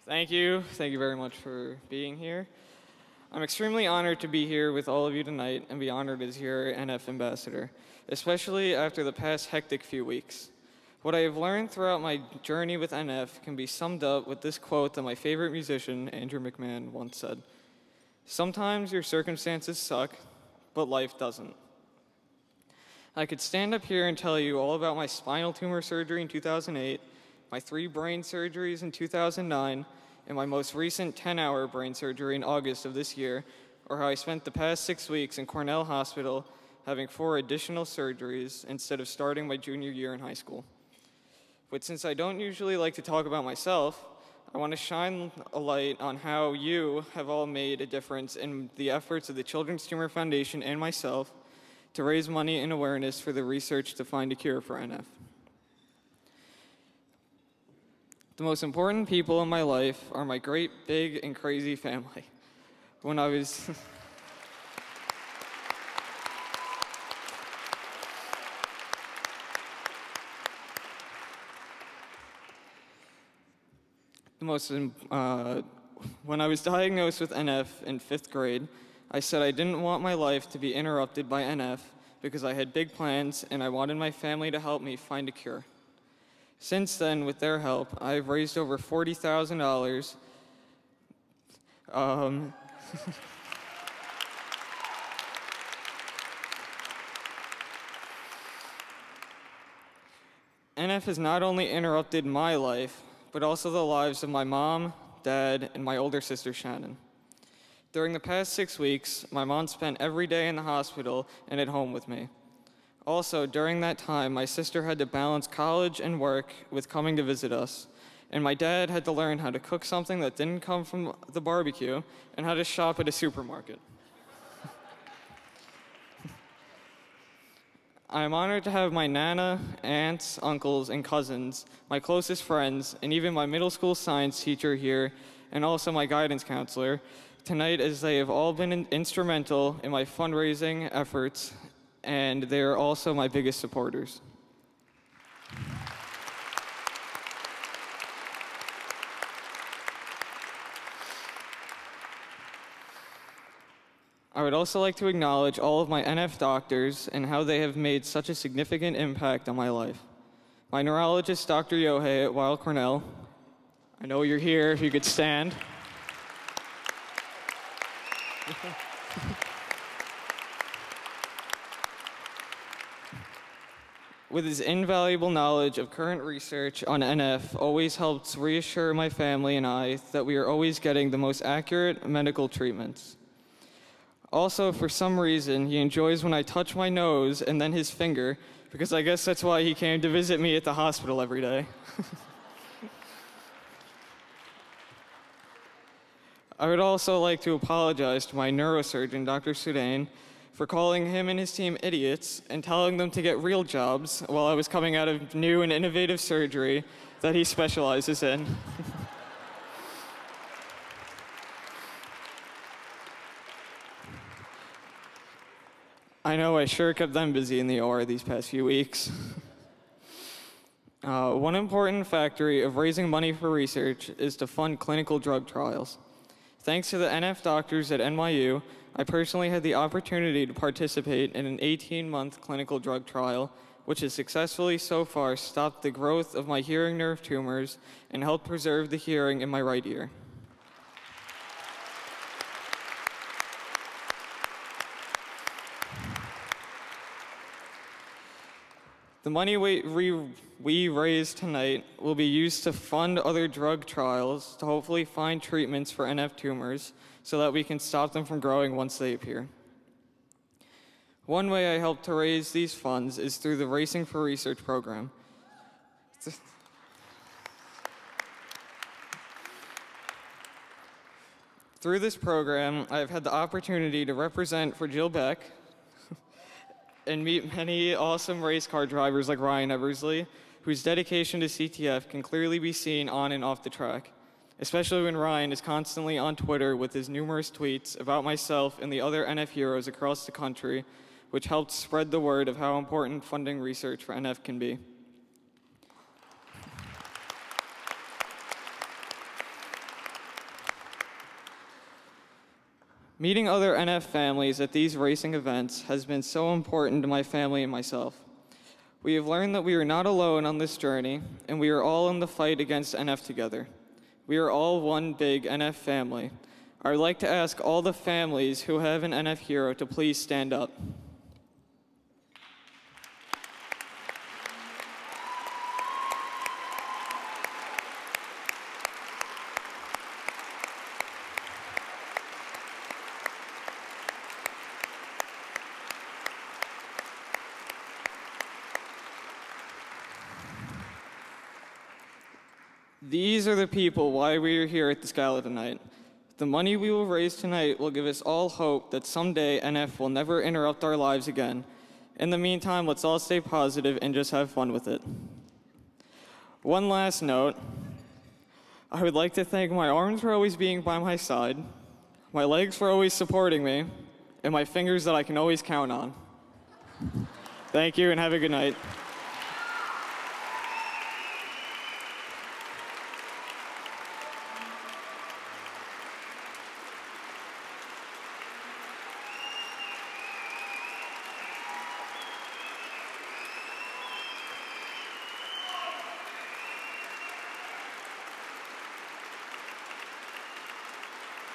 Thank you. Thank you very much for being here. I'm extremely honored to be here with all of you tonight and be honored as your NF ambassador, especially after the past hectic few weeks. What I have learned throughout my journey with NF can be summed up with this quote that my favorite musician, Andrew McMahon, once said: "Sometimes your circumstances suck, but life doesn't." I could stand up here and tell you all about my spinal tumor surgery in 2008, my 3 brain surgeries in 2009, and my most recent 10-hour brain surgery in August of this year, or how I spent the past 6 weeks in Cornell Hospital having 4 additional surgeries instead of starting my junior year in high school. But since I don't usually like to talk about myself, I want to shine a light on how you have all made a difference in the efforts of the Children's Tumor Foundation and myself to raise money and awareness for the research to find a cure for NF. The most important people in my life are my great, big, and crazy family. When I was when I was diagnosed with NF in 5th grade, I said I didn't want my life to be interrupted by NF because I had big plans and I wanted my family to help me find a cure. Since then, with their help, I've raised over $40,000. NF has not only interrupted my life, but also the lives of my mom, dad, and my older sister, Shannon. During the past 6 weeks, my mom spent every day in the hospital and at home with me. Also, during that time, my sister had to balance college and work with coming to visit us, and my dad had to learn how to cook something that didn't come from the barbecue and how to shop at a supermarket. I am honored to have my Nana, aunts, uncles, and cousins, my closest friends, and even my middle school science teacher here, and also my guidance counselor, tonight, as they have all been instrumental in my fundraising efforts, and they are also my biggest supporters. I would also like to acknowledge all of my NF doctors and how they have made such a significant impact on my life. My neurologist, Dr. Yohei at Weill Cornell. I know you're here, if you could stand. With his invaluable knowledge of current research on NF, always helps reassure my family and I that we are always getting the most accurate medical treatments. Also, for some reason, he enjoys when I touch my nose and then his finger, because I guess that's why he came to visit me at the hospital every day. I would also like to apologize to my neurosurgeon, Dr. Sudain, for calling him and his team idiots and telling them to get real jobs while I was coming out of new and innovative surgery that he specializes in. I know I sure kept them busy in the OR these past few weeks. One important factor of raising money for research is to fund clinical drug trials. Thanks to the NF doctors at NYU, I personally had the opportunity to participate in an 18-month clinical drug trial, which has successfully so far stopped the growth of my hearing nerve tumors and helped preserve the hearing in my right ear. The money we raise tonight will be used to fund other drug trials to hopefully find treatments for NF tumors so that we can stop them from growing once they appear. One way I help to raise these funds is through the Racing for Research program. Through this program, I've had the opportunity to represent for Jill Beck and meet many awesome race car drivers like Ryan Eversley, whose dedication to CTF can clearly be seen on and off the track, especially when Ryan is constantly on Twitter with his numerous tweets about myself and the other NF heroes across the country, which helped spread the word of how important funding research for NF can be. Meeting other NF families at these racing events has been so important to my family and myself. We have learned that we are not alone on this journey, and we are all in the fight against NF together. We are all one big NF family. I would like to ask all the families who have an NF hero to please stand up. These are the people why we are here at this gala tonight. The money we will raise tonight will give us all hope that someday NF will never interrupt our lives again. In the meantime, let's all stay positive and just have fun with it. One last note, I would like to thank my arms for always being by my side, my legs for always supporting me, and my fingers that I can always count on. Thank you and have a good night.